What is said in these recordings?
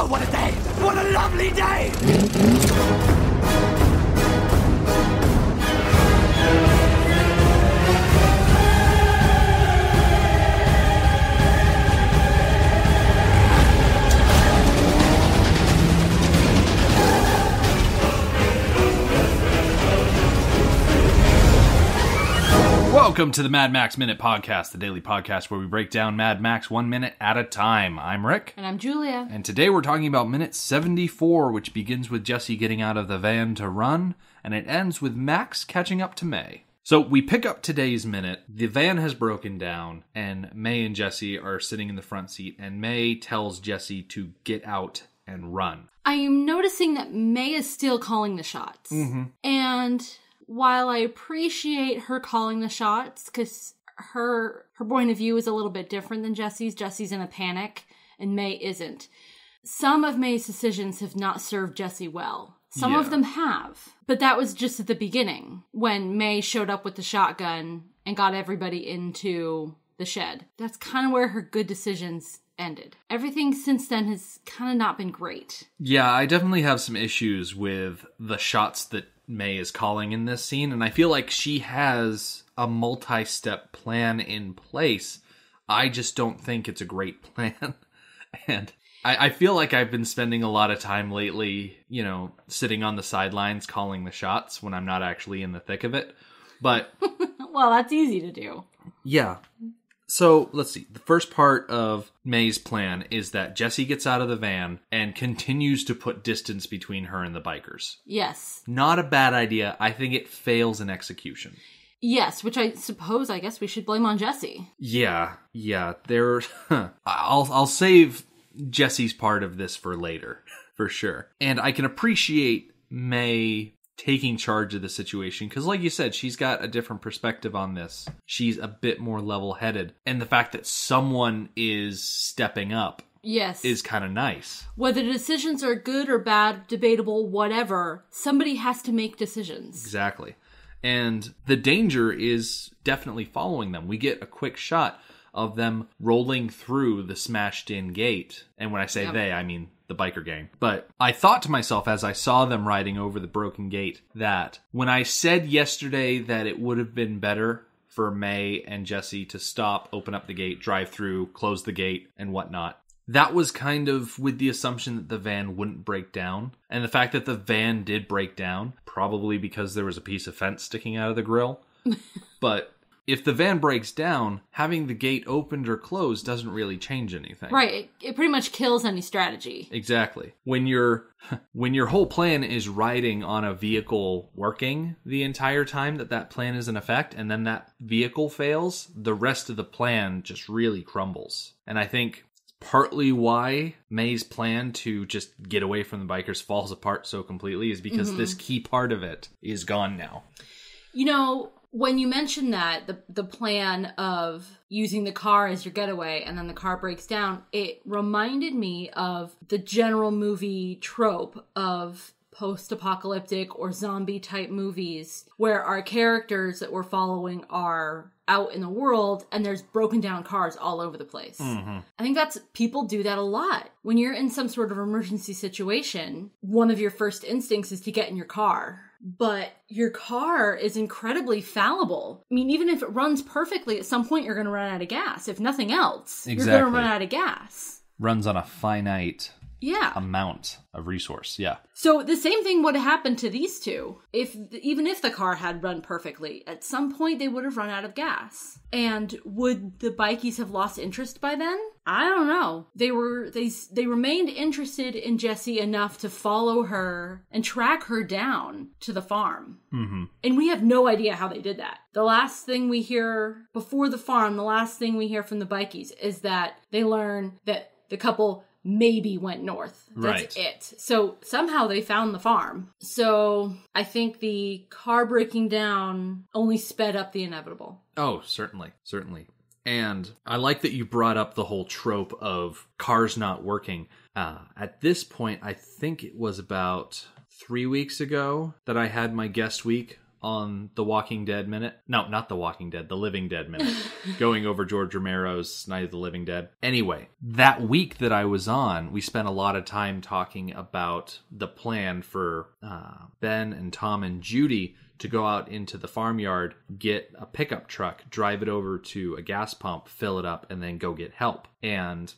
Oh, what a day! What a lovely day! Welcome to the Mad Max Minute Podcast, the daily podcast where we break down Mad Max 1 minute at a time. I'm Rick. And I'm Julia. And today we're talking about minute 74, which begins with Jessie getting out of the van to run, and it ends with Max catching up to May. So we pick up today's minute. The van has broken down, and May and Jessie are sitting in the front seat, and May tells Jessie to get out and run. I am noticing that May is still calling the shots. Mm-hmm. And while I appreciate her calling the shots, because her point of view is a little bit different than Jessie's. Jessie's in a panic, and May isn't. Some of May's decisions have not served Jessie well. Some of them have. But that was just at the beginning, when May showed up with the shotgun and got everybody into the shed. That's kind of where her good decisions ended. Everything since then has kind of not been great. Yeah, I definitely have some issues with the shots that May is calling in this scene, and I feel like she has a multi-step plan in place. I just don't think it's a great plan. And I feel like I've been spending a lot of time lately, sitting on the sidelines calling the shots when I'm not actually in the thick of it. But well, that's easy to do. Yeah. So, let's see. The first part of May's plan is that Jessie gets out of the van and continues to put distance between her and the bikers. Yes. Not a bad idea. I think it fails in execution. Yes, which I guess we should blame on Jessie. Yeah. I'll save Jessie's part of this for later, for sure. And I can appreciate May taking charge of the situation, because like you said, she's got a different perspective on this. She's a bit more level-headed, and the fact that someone is stepping up is kind of nice. Whether decisions are good or bad, debatable, whatever, somebody has to make decisions. Exactly. And the danger is definitely following them. We get a quick shot of them rolling through the smashed-in gate, and when I say they, I mean the biker gang. But I thought to myself as I saw them riding over the broken gate that when I said yesterday that it would have been better for May and Jessie to stop, open up the gate, drive through, close the gate, and whatnot, that was kind of with the assumption that the van wouldn't break down. And the fact that the van did break down, probably because there was a piece of fence sticking out of the grill. But if the van breaks down, having the gate opened or closed doesn't really change anything. Right. It pretty much kills any strategy. Exactly. When your whole plan is riding on a vehicle working the entire time that plan is in effect, and then that vehicle fails, the rest of the plan just really crumbles. And I think partly why May's plan to just get away from the bikers falls apart so completely is because this key part of it is gone now. When you mentioned that, the plan of using the car as your getaway and then the car breaks down, it reminded me of the general movie trope of post-apocalyptic or zombie-type movies where our characters that we're following are out in the world and there's broken down cars all over the place. Mm-hmm. I think people do that a lot. When you're in some sort of emergency situation, one of your first instincts is to get in your car. But your car is incredibly fallible. I mean, even if it runs perfectly, at some point you're going to run out of gas. If nothing else, you're going to run out of gas. Runs on a finite amount of resource, So the same thing would have happened to these two. Even if the car had run perfectly, at some point they would have run out of gas. And would the bikies have lost interest by then? I don't know. They remained interested in Jessie enough to follow her and track her down to the farm. Mm-hmm. And we have no idea how they did that. The last thing we hear before the farm, the last thing we hear from the bikies is that they learn that the couple maybe went north. That's it. So somehow they found the farm. So I think the car breaking down only sped up the inevitable. Oh, certainly. And I like that you brought up the whole trope of cars not working. At this point, I think it was about 3 weeks ago that I had my guest week on the Walking Dead Minute. No, not the Walking Dead, the Living Dead Minute. Going over George Romero's Night of the Living Dead. Anyway, that week that I was on, we spent a lot of time talking about the plan for Ben and Tom and Judy to go out into the farmyard, get a pickup truck, drive it over to a gas pump, fill it up, and then go get help. And,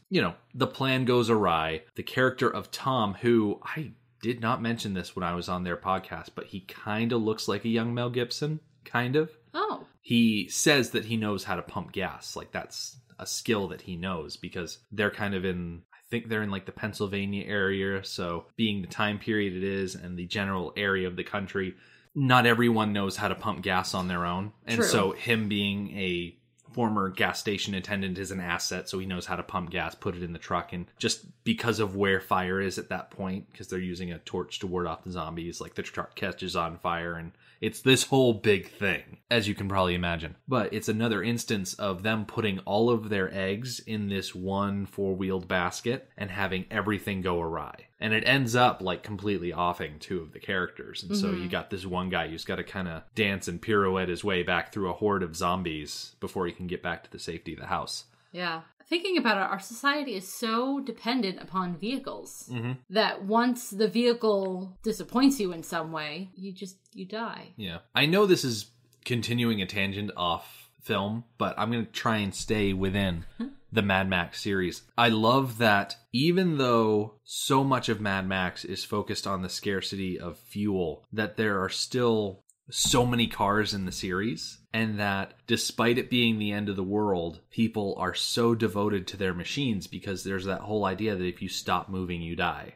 the plan goes awry. The character of Tom, who I did not mention this when I was on their podcast, but he kind of looks like a young Mel Gibson, kind of. Oh. He says that he knows how to pump gas. Like, that's a skill that he knows because they're kind of I think they're in like the Pennsylvania area. So being the time period it is and the general area of the country, not everyone knows how to pump gas on their own. And True. So him being a former gas station attendant is an asset, so he knows how to pump gas, put it in the truck, and just because of where fire is at that point, because they're using a torch to ward off the zombies, like the truck catches on fire, and it's this whole big thing, as you can probably imagine. But it's another instance of them putting all of their eggs in this one four-wheeled basket and having everything go awry. And it ends up like completely offing two of the characters. And so you got this one guy who's got to kind of dance and pirouette his way back through a horde of zombies before he can get back to the safety of the house. Yeah. Thinking about it, our society is so dependent upon vehicles that once the vehicle disappoints you in some way, you die. Yeah. I know this is continuing a tangent off film, but I'm going to try and stay within the Mad Max series. I love that even though so much of Mad Max is focused on the scarcity of fuel, that there are still so many cars in the series, and that despite it being the end of the world, people are so devoted to their machines because there's that whole idea that if you stop moving, you die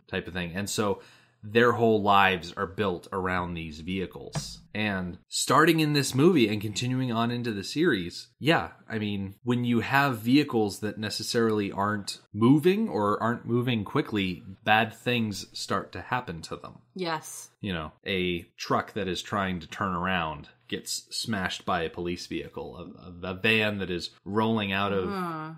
type of thing. And so their whole lives are built around these vehicles. And starting in this movie and continuing on into the series, I mean, when you have vehicles that necessarily aren't moving or aren't moving quickly, bad things start to happen to them. Yes. A truck that is trying to turn around gets smashed by a police vehicle. A van that is rolling out of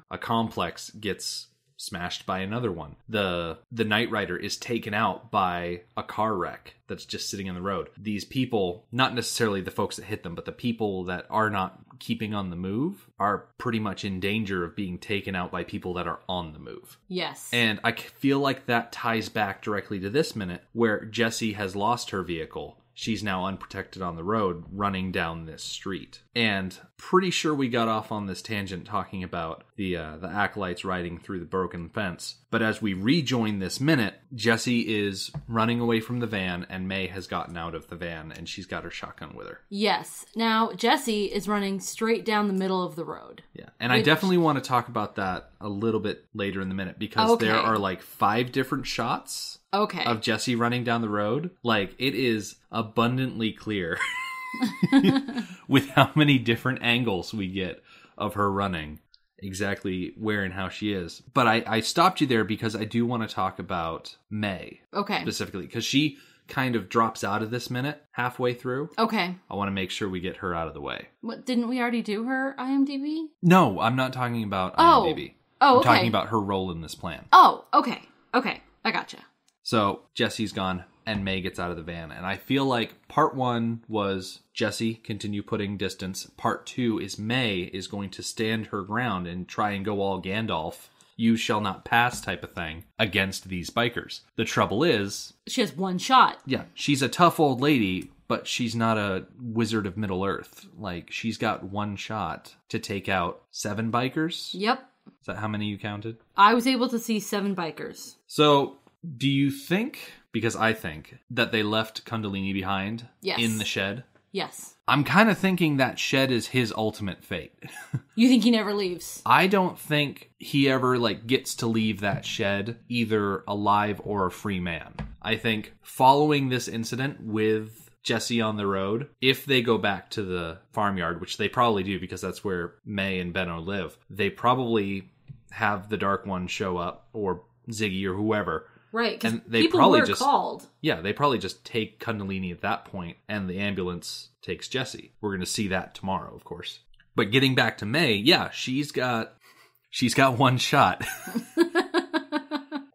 a complex gets smashed by another one. The Knight Rider is taken out by a car wreck that's just sitting on the road. These people, not necessarily the folks that hit them, but the people that are not keeping on the move are pretty much in danger of being taken out by people that are on the move. Yes. And I feel like that ties back directly to this minute where Jessie has lost her vehicle. She's now unprotected on the road running down this street. And pretty sure we got off on this tangent talking about the Acolytes riding through the broken fence. But as we rejoin this minute, Jessie is running away from the van and May has gotten out of the van and she's got her shotgun with her. Yes. Now, Jessie is running straight down the middle of the road. Yeah. And I definitely want to talk about that a little bit later in the minute because there are like 5 different shots of Jessie running down the road. Like, it is abundantly clear with how many different angles we get of her running, exactly where and how she is. But I stopped you there because I do want to talk about May. Okay. Specifically, because she kind of drops out of this minute halfway through. Okay. I want to make sure we get her out of the way. What, didn't we already do her IMDb? No, I'm not talking about IMDb. I'm talking about her role in this plan. Oh, okay. Okay. I gotcha. So Jessie's gone and May gets out of the van. And I feel like part 1 was Jessie continue putting distance. Part 2 is May is going to stand her ground and try and go all Gandalf, you shall not pass type of thing against these bikers. The trouble is, she has one shot. Yeah, she's a tough old lady, but she's not a wizard of Middle Earth. Like, she's got one shot to take out 7 bikers. Yep. Is that how many you counted? I was able to see 7 bikers. So, do you think, because I think, that they left Kundalini behind in the shed? Yes. I'm kind of thinking that shed is his ultimate fate. You think he never leaves? I don't think he ever gets to leave that shed either alive or a free man. I think following this incident with Jessie on the road, if they go back to the farmyard, which they probably do because that's where May and Benno live, they probably have the Dark One show up, or Ziggy or whoever. Right, because people probably were called. Yeah, they probably just take Kundalini at that point, and the ambulance takes Jessie. We're going to see that tomorrow, of course. But getting back to May, yeah, she's got one shot.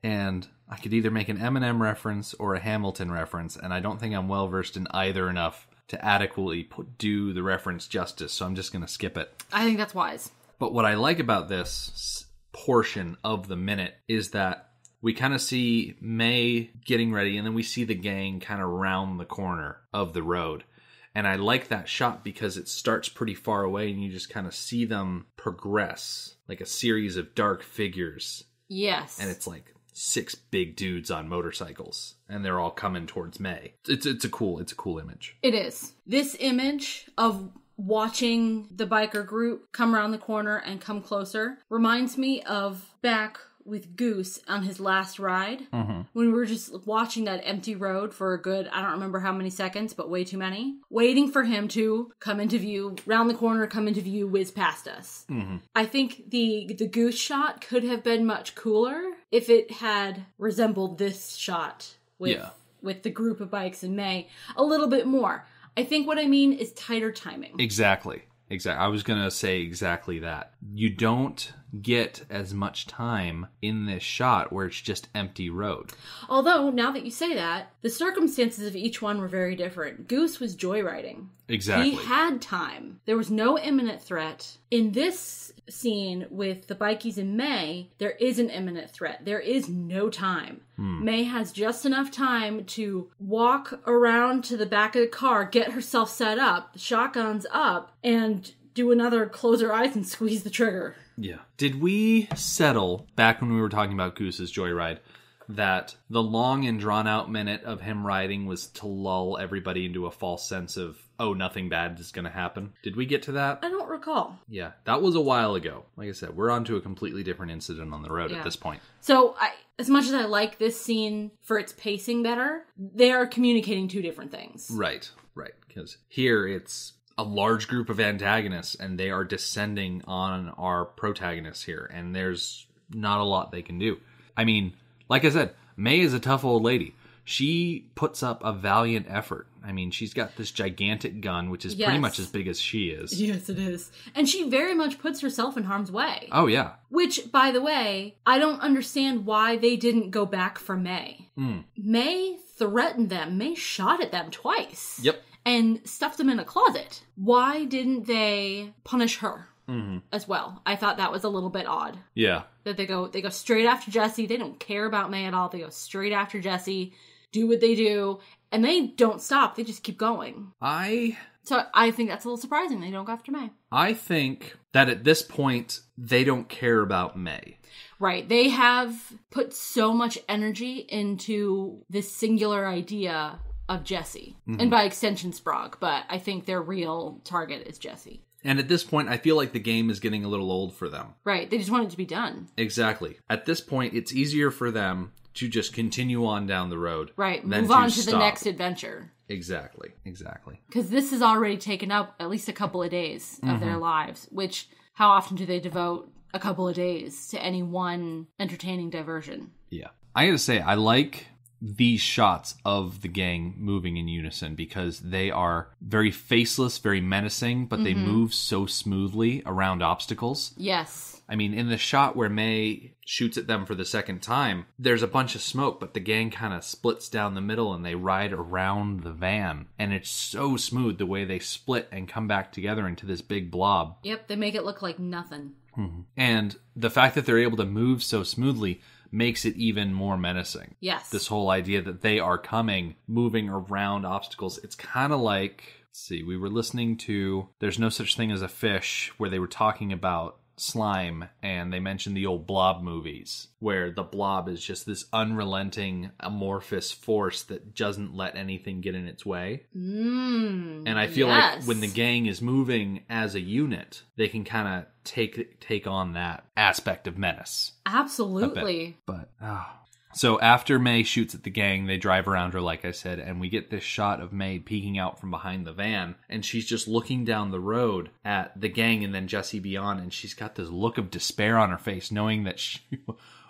And I could either make an Eminem reference or a Hamilton reference, and I don't think I'm well-versed in either enough to adequately do the reference justice, so I'm just going to skip it. I think that's wise. But what I like about this portion of the minute is that we kind of see May getting ready, and then we see the gang kind of round the corner of the road. And I like that shot because it starts pretty far away, and you just kind of see them progress like a series of dark figures. Yes. And it's like 6 big dudes on motorcycles, and they're all coming towards May. It's a cool image. It is. This image of watching the biker group come around the corner and come closer reminds me of back with Goose on his last ride, when we were just watching that empty road for a good, I don't remember how many seconds, but way too many, waiting for him to come into view, round the corner, come into view, whiz past us. I think the Goose shot could have been much cooler if it had resembled this shot with the group of bikes and May a little bit more. I think what I mean is tighter timing. Exactly. I was going to say exactly that. You don't get as much time in this shot where it's just empty road. Although, now that you say that, the circumstances of each one were very different. Goose was joyriding. Exactly. He had time. There was no imminent threat. In this scene with the bikies and May, there is an imminent threat. There is no time. May has just enough time to walk around to the back of the car, get herself set up, the shotgun's up, and do another close her eyes and squeeze the trigger. Yeah. Did we settle, back when we were talking about Goose's joyride, that the long and drawn-out minute of him riding was to lull everybody into a false sense of, oh, nothing bad is going to happen? Did we get to that? I don't recall. Yeah, that was a while ago. Like I said, we're on to a completely different incident on the road at this point. So, as much as I like this scene for its pacing better, they are communicating two different things. Right. Because here it's a large group of antagonists, and they are descending on our protagonists here, and there's not a lot they can do. I mean, like I said, May is a tough old lady. She puts up a valiant effort. I mean, she's got this gigantic gun, which is pretty much as big as she is. Yes, it is. And she very much puts herself in harm's way. Oh, yeah. Which, by the way, I don't understand why they didn't go back for May. May threatened them. May shot at them twice. Yep. And stuffed them in a closet. Why didn't they punish her as well? I thought that was a little bit odd. Yeah. That they go straight after Jessie. They don't care about May at all. They go straight after Jessie, do what they do, and they don't stop. They just keep going. So I think that's a little surprising. They don't go after May. I think that at this point, they don't care about May. Right. They have put so much energy into this singular idea of Jessie. And by extension, Sprague. But I think their real target is Jessie. And at this point, I feel like the game is getting a little old for them. Right. They just want it to be done. Exactly. At this point, it's easier for them to just continue on down the road. Right. Move on to the next adventure. Exactly. Because this has already taken up at least a couple of days of their lives. Which, how often do they devote a couple of days to any one entertaining diversion? Yeah. I gotta say, I like these shots of the gang moving in unison because they are very faceless, very menacing, but they move so smoothly around obstacles. Yes. I mean, in the shot where May shoots at them for the second time, there's a bunch of smoke, but the gang kind of splits down the middle and they ride around the van. And it's so smooth the way they split and come back together into this big blob. Yep, they make it look like nothing. And the fact that they're able to move so smoothly makes it even more menacing. Yes. This whole idea that they are moving around obstacles. It's kind of like, let's see, we were listening to There's No Such Thing as a Fish, where they were talking about slime, and they mentioned the old Blob movies, where the blob is just this unrelenting, amorphous force that doesn't let anything get in its way. And I feel like when the gang is moving as a unit, they can kind of take on that aspect of menace. Absolutely. But so after May shoots at the gang, they drive around her, like I said, and we get this shot of May peeking out from behind the van, and she's just looking down the road at the gang and then Jessie beyond, and she's got this look of despair on her face, knowing that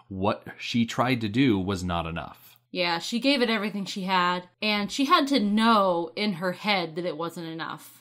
what she tried to do was not enough. Yeah, she gave it everything she had, and she had to know in her head that it wasn't enough.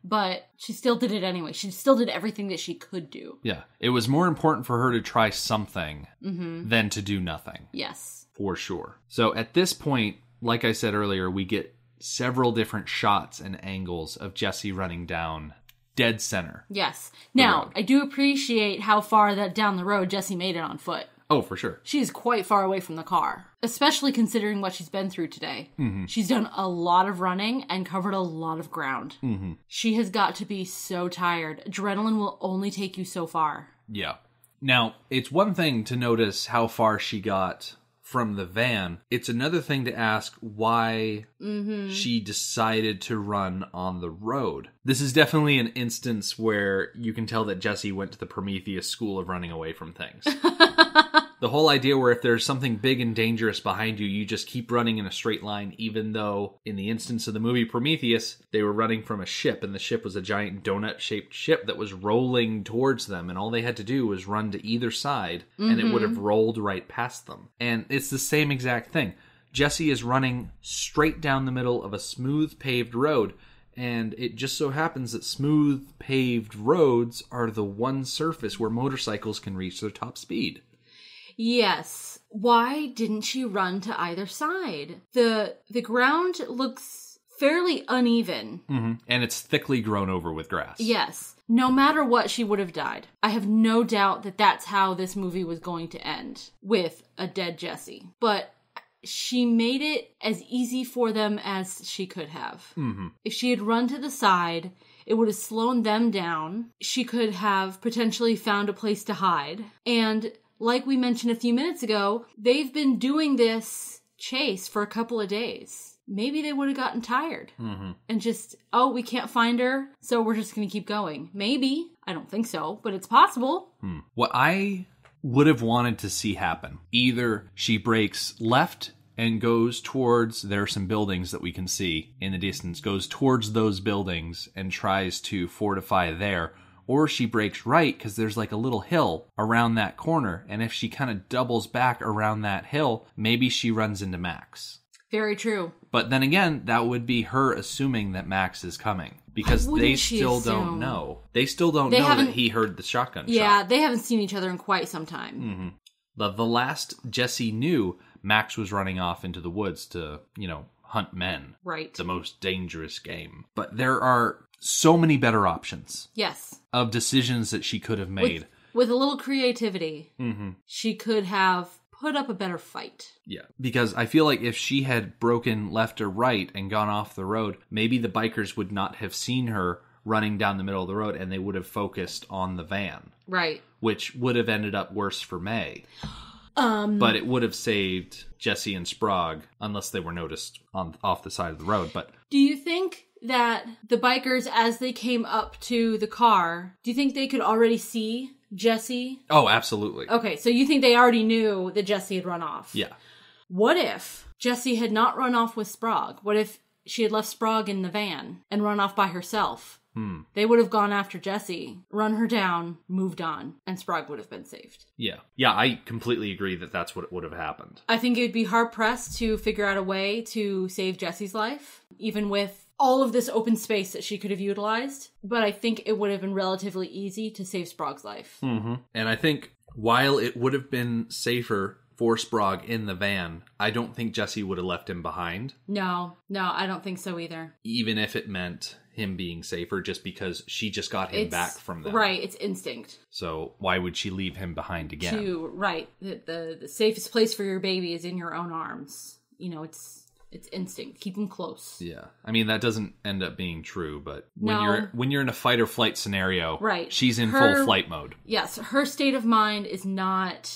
But she still did it anyway. She still did everything that she could do. Yeah, it was more important for her to try something than to do nothing. Yes. For sure. So at this point, like I said earlier, we get several different shots and angles of Jessie running down dead center. Yes. Now, I do appreciate how far that down the road Jessie made it on foot. Oh, for sure. She's quite far away from the car, especially considering what she's been through today. Mm-hmm. She's done a lot of running and covered a lot of ground. Mm-hmm. She has got to be so tired. Adrenaline will only take you so far. Yeah. Now, it's one thing to notice how far she got from the van. It's another thing to ask why she decided to run on the road. This is definitely an instance where you can tell that Jessie went to the Prometheus school of running away from things. The whole idea where if there's something big and dangerous behind you, you just keep running in a straight line, even though in the instance of the movie Prometheus, they were running from a ship, and the ship was a giant donut-shaped ship that was rolling towards them, and all they had to do was run to either side, and it would have rolled right past them. And it's the same exact thing. Jessie is running straight down the middle of a smooth paved road, and it just so happens that smooth paved roads are the one surface where motorcycles can reach their top speed. Yes. Why didn't she run to either side? The ground looks fairly uneven. Mm-hmm. And it's thickly grown over with grass. Yes. No matter what, she would have died. I have no doubt that that's how this movie was going to end, with a dead Jessie. But she made it as easy for them as she could have. Mm-hmm. If she had run to the side, it would have slowed them down. She could have potentially found a place to hide. And like we mentioned a few minutes ago, they've been doing this chase for a couple of days. Maybe they would have gotten tired and just, we can't find her, so we're just going to keep going. Maybe. I don't think so, but it's possible. What I would have wanted to see happen, either she breaks left and goes towards, there are some buildings that we can see in the distance, goes towards those buildings and tries to fortify there, or she breaks right because there's like a little hill around that corner, and if she kind of doubles back around that hill, maybe she runs into Max. Very true. But then again, that would be her assuming that Max is coming, because they still don't know. They still don't know that he heard the shotgun shot. Yeah, they haven't seen each other in quite some time. Mm-hmm. The last Jessie knew, Max was running off into the woods to, hunt men. Right. The most dangerous game. But there are so many better options. Yes. Of decisions that she could have made. With a little creativity, she could have put up a better fight. Yeah, because I feel like if she had broken left or right and gone off the road, maybe the bikers would not have seen her running down the middle of the road, and they would have focused on the van. Right. Which would have ended up worse for May. But it would have saved Jessie and Sprague, unless they were noticed off the side of the road. But do you think that the bikers, as they came up to the car, do you think they could already see Jessie? Oh, absolutely. Okay, so you think they already knew that Jessie had run off? Yeah. What if Jessie had not run off with Sprague? What if she had left Sprague in the van and run off by herself? They would have gone after Jessie, run her down, moved on, and Sprague would have been saved. Yeah. Yeah, I completely agree that that's what would have happened. I think it would be hard-pressed to figure out a way to save Jessie's life, even with all of this open space that she could have utilized. But I think it would have been relatively easy to save Sprague's life. Mm-hmm. And I think while it would have been safer for Sprague in the van, I don't think Jessie would have left him behind. No, I don't think so either. Even if it meant him being safer, just because she just got him back from them. Right, it's instinct. So why would she leave him behind again? Right, the safest place for your baby is in your own arms. It's instinct. Keep him close. Yeah, I mean that doesn't end up being true, but when you're in a fight or flight scenario, right, she's in full flight mode. Yes, her state of mind is not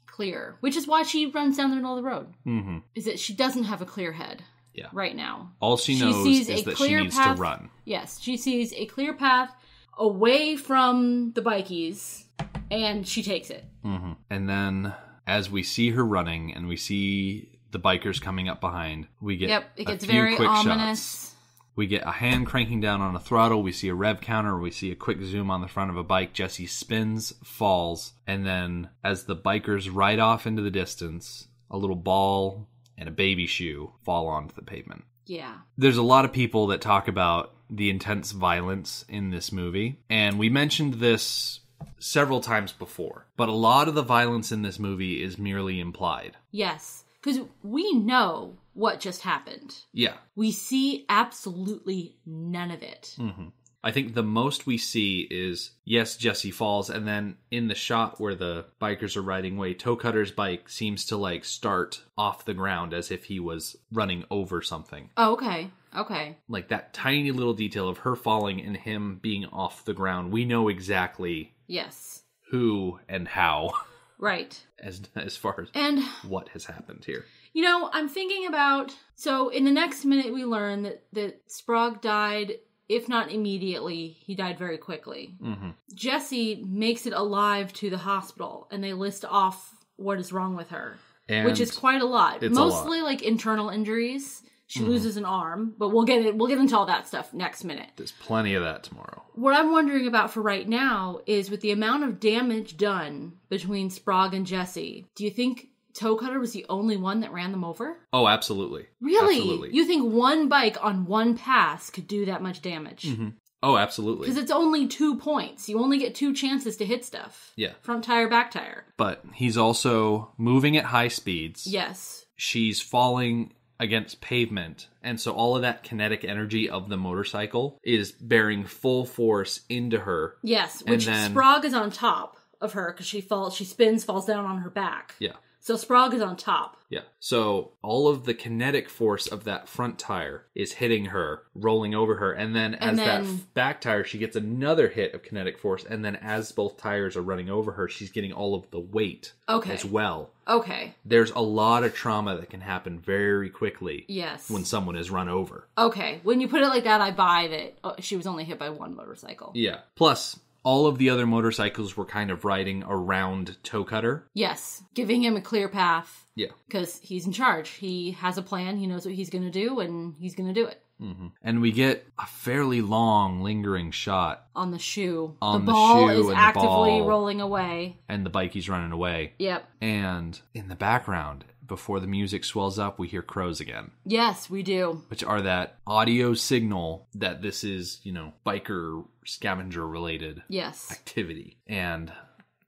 clear, which is why she runs down the middle of the road. Mm-hmm. Is that she doesn't have a clear head. Yeah. Right now. All she knows is that she needs to run. Yes, she sees a clear path away from the bikies, and she takes it. Mm-hmm. And then, as we see her running, and we see the bikers coming up behind, we get it gets very ominous. Shots. We get a hand cranking down on a throttle, we see a rev counter, we see a quick zoom on the front of a bike, Jessie spins, falls, and then, as the bikers ride off into the distance, a little ball and a baby shoe fall onto the pavement. Yeah. There's a lot of people that talk about the intense violence in this movie, and we mentioned this several times before, but a lot of the violence in this movie is merely implied. Yes, Because we know what just happened. Yeah. We see absolutely none of it. Mm-hmm. I think the most we see is, yes, Jessie falls, and then in the shot where the bikers are riding away, Toecutter's bike seems to, like, start off the ground as if he was running over something. Oh, okay. Okay. Like, that tiny little detail of her falling and him being off the ground. We know exactly Yes. who and how. Right. As far as what has happened here. You know, I'm thinking about... So, in the next minute, we learn that Sprague died... If not immediately, he died very quickly. Mm-hmm. Jessie makes it alive to the hospital, and they list off what is wrong with her, which is quite a lot. Mostly like internal injuries. She loses an arm, but we'll get into all that stuff next minute. There's plenty of that tomorrow. What I'm wondering about for right now is with the amount of damage done between Sprague and Jessie, do you think Toecutter was the only one that ran them over? Oh, absolutely. Really? Absolutely. You think one bike on one pass could do that much damage? Mm-hmm. Oh, absolutely. Because it's only 2 points. You only get 2 chances to hit stuff. Yeah. Front tire, back tire. But he's also moving at high speeds. Yes. She's falling against pavement. And so all of that kinetic energy of the motorcycle is bearing full force into her. Yes, which Sprague is on top of her because she spins, falls down on her back. Yeah. So Sprague is on top. Yeah. So all of the kinetic force of that front tire is hitting her, rolling over her. And then that back tire, she gets another hit of kinetic force. And then as both tires are running over her, she's getting all of the weight as well. Okay. There's a lot of trauma that can happen very quickly. Yes. When someone is run over. Okay. When you put it like that, I buy that she was only hit by one motorcycle. Yeah. Plus... all of the other motorcycles were kind of riding around Toecutter. Yes, giving him a clear path. Yeah. Because he's in charge. He has a plan, he knows what he's going to do, and he's going to do it. Mm-hmm. And we get a fairly long, lingering shot. On the shoe. The ball shoe is actively rolling away. And the bikey's running away. Yep. And in the background... before the music swells up, we hear crows again. Yes, we do. Which are that audio signal that this is, biker scavenger-related activity. And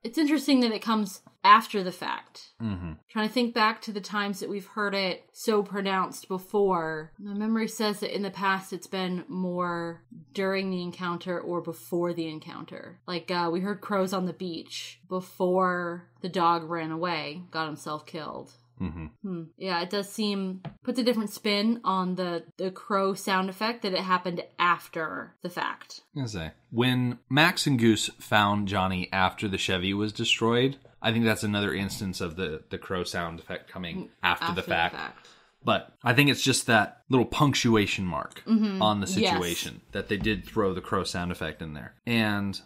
it's interesting that it comes after the fact. Mm-hmm. Trying to think back to the times that we've heard it so pronounced before. My memory says that in the past it's been more during the encounter or before the encounter. Like, we heard crows on the beach before the dog ran away, got himself killed. Mm-hmm. Yeah, it does seem... puts a different spin on the crow sound effect that it happened after the fact. I was gonna say, when Max and Goose found Johnny after the Chevy was destroyed, I think that's another instance of the crow sound effect coming after the fact. But I think it's just that little punctuation mark on the situation that they did throw the crow sound effect in there. And...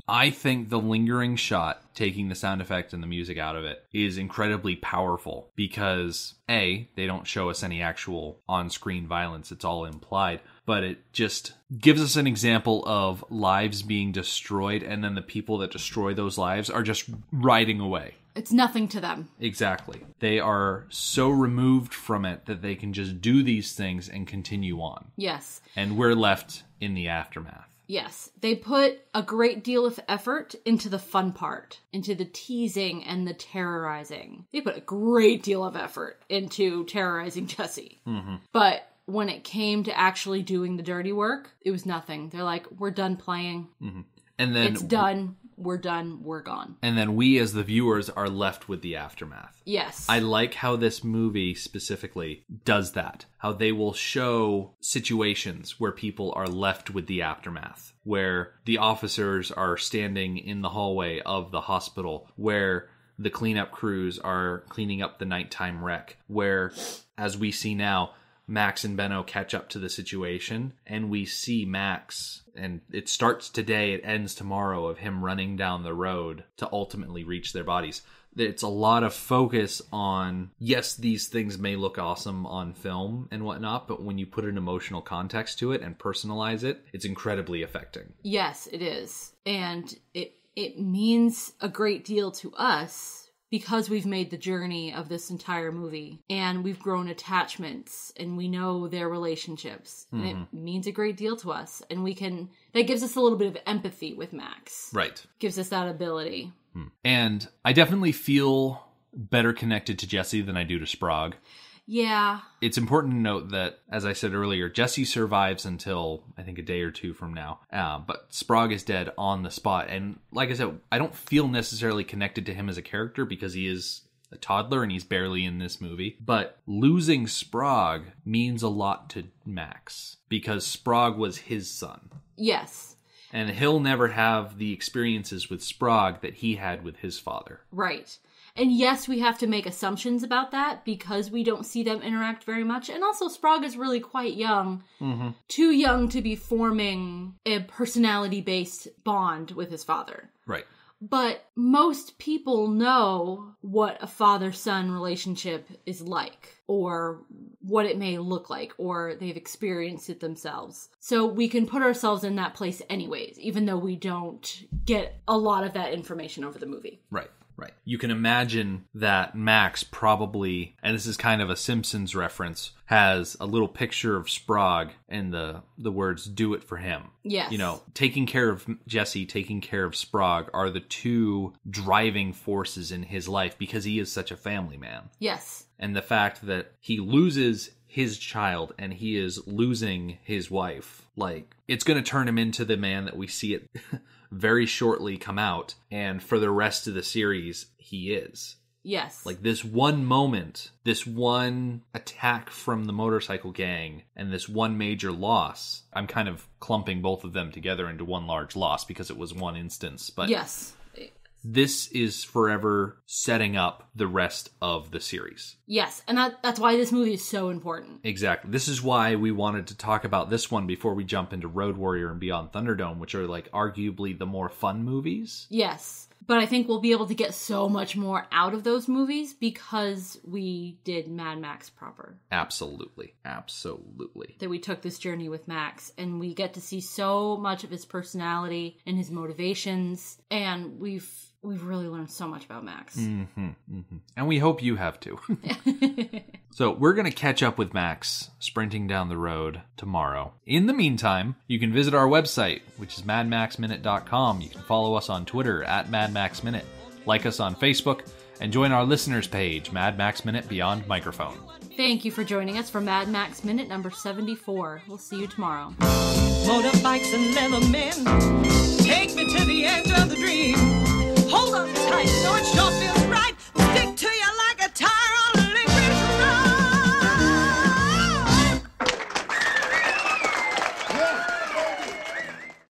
I think the lingering shot, taking the sound effect and the music out of it, is incredibly powerful because, A, they don't show us any actual on-screen violence, it's all implied, but it just gives us an example of lives being destroyed, and then the people that destroy those lives are just riding away. It's nothing to them. Exactly. They are so removed from it that they can just do these things and continue on. Yes. And we're left in the aftermath. Yes, they put a great deal of effort into the fun part, into the teasing and the terrorizing. They put a great deal of effort into terrorizing Jessie. Mm-hmm. But when it came to actually doing the dirty work, it was nothing. They're like, we're done playing. Mm-hmm. And then it's done. We're done. We're gone. And then we as the viewers are left with the aftermath. Yes. I like how this movie specifically does that. How they will show situations where people are left with the aftermath. Where the officers are standing in the hallway of the hospital. Where the cleanup crews are cleaning up the nighttime wreck. Where, as we see now, Max and Benno catch up to the situation, and we see Max, and it starts today, it ends tomorrow, of him running down the road to ultimately reach their bodies. It's a lot of focus on, yes, these things may look awesome on film and whatnot, but when you put an emotional context to it and personalize it, it's incredibly affecting. Yes, it is. And it means a great deal to us, because we've made the journey of this entire movie and we've grown attachments and we know their relationships. Mm-hmm. And it means a great deal to us. And that gives us a little bit of empathy with Max. Right. Gives us that ability. And I definitely feel better connected to Jessie than I do to Sprague. Yeah. It's important to note that, as I said earlier, Jessie survives until, I think, a day or two from now. But Sprague is dead on the spot. And like I said, I don't feel necessarily connected to him as a character because he is a toddler and he's barely in this movie. But losing Sprague means a lot to Max because Sprague was his son. Yes. And he'll never have the experiences with Sprague that he had with his father. Right. And yes, we have to make assumptions about that because we don't see them interact very much. And also, Sprague is really quite young. Mm-hmm. Too young to be forming a personality-based bond with his father. Right. But most people know what a father-son relationship is like, or what it may look like, or they've experienced it themselves. So we can put ourselves in that place anyways, even though we don't get a lot of that information over the movie. Right. Right. You can imagine that Max probably, and this is kind of a Simpsons reference, has a little picture of Sprague and the words, do it for him. Yes. You know, taking care of Jessie, taking care of Sprague are the two driving forces in his life because he is such a family man. Yes. And the fact that he loses his child and he is losing his wife, like, it's going to turn him into the man that we see it very shortly come out, and for the rest of the series, he is. Yes. Like, this one moment, this one attack from the motorcycle gang, and this one major loss, I'm kind of clumping both of them together into one large loss because it was one instance, but yes. This is forever setting up the rest of the series. Yes, and that's why this movie is so important. Exactly. This is why we wanted to talk about this one before we jump into Road Warrior and Beyond Thunderdome, which are like arguably the more fun movies. Yes, but I think we'll be able to get so much more out of those movies because we did Mad Max proper. Absolutely. Absolutely. That we took this journey with Max, and we get to see so much of his personality and his motivations, and we've really learned so much about Max. Mm-hmm, mm-hmm. And we hope you have too. So we're going to catch up with Max sprinting down the road tomorrow. In the meantime, you can visit our website, which is madmaxminute.com. You can follow us on Twitter at madmaxminute, like us on Facebook, and join our listeners page, Mad Max Minute Beyond Microphone. Thank you for joining us for Mad Max Minute number 74. We'll see you tomorrow. Motorbikes and leather men, take me to the edge of the dream. Hold on tight, so it sure feels